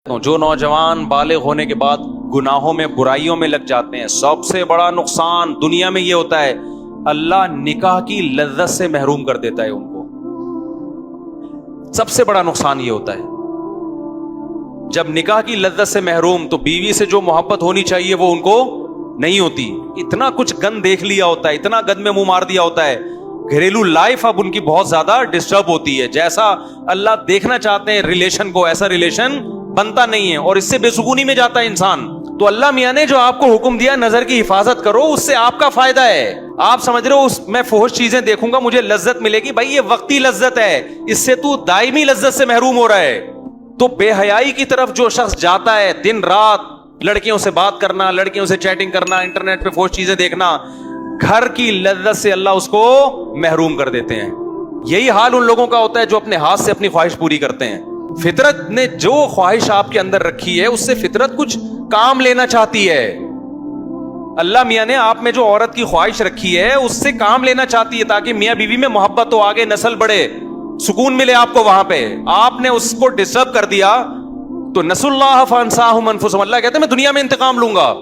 تو جو نوجوان بالغ ہونے کے بعد گناہوں میں برائیوں میں لگ جاتے ہیں، سب سے بڑا نقصان دنیا میں یہ ہوتا ہے، اللہ نکاح کی لذت سے محروم کر دیتا ہے ان کو۔ سب سے بڑا نقصان یہ ہوتا ہے جب نکاح کی لذت سے محروم، تو بیوی سے جو محبت ہونی چاہیے وہ ان کو نہیں ہوتی۔ اتنا کچھ گند دیکھ لیا ہوتا ہے، اتنا گند میں منہ مار دیا ہوتا ہے، گھریلو لائف اب ان کی بہت زیادہ ڈسٹرب ہوتی ہے۔ جیسا اللہ دیکھنا چاہتے ہیں ریلیشن کو، ایسا ریلیشن بنتا نہیں ہے، اور اس سے بے سکونی میں جاتا ہے انسان۔ تو اللہ میاں نے جو آپ کو حکم دیا نظر کی حفاظت کرو، اس سے آپ کا فائدہ ہے۔ آپ سمجھ رہے ہو میں فحش چیزیں دیکھوں گا مجھے لذت ملے گی، بھائی یہ وقتی لذت ہے، اس سے تو دائمی لذت سے محروم ہو رہا ہے۔ تو بے حیائی کی طرف جو شخص جاتا ہے، دن رات لڑکیوں سے بات کرنا، لڑکیوں سے چیٹنگ کرنا، انٹرنیٹ پہ فحش چیزیں دیکھنا، گھر کی لذت سے اللہ اس کو محروم کر دیتے ہیں۔ یہی حال ان لوگوں کا ہوتا ہے جو اپنے ہاتھ سے اپنی خواہش پوری کرتے ہیں۔ فطرت نے جو خواہش آپ کے اندر رکھی ہے، اس سے فطرت کچھ کام لینا چاہتی ہے۔ اللہ میاں نے آپ میں جو عورت کی خواہش رکھی ہے اس سے کام لینا چاہتی ہے، تاکہ میاں بیوی میں محبت ہو، آگے نسل بڑھے، سکون ملے آپ کو۔ وہاں پہ آپ نے اس کو ڈسٹرب کر دیا تو نسوا اللہ فانساہم انفسہم، اللہ کہتے ہیں میں دنیا میں انتقام لوں گا۔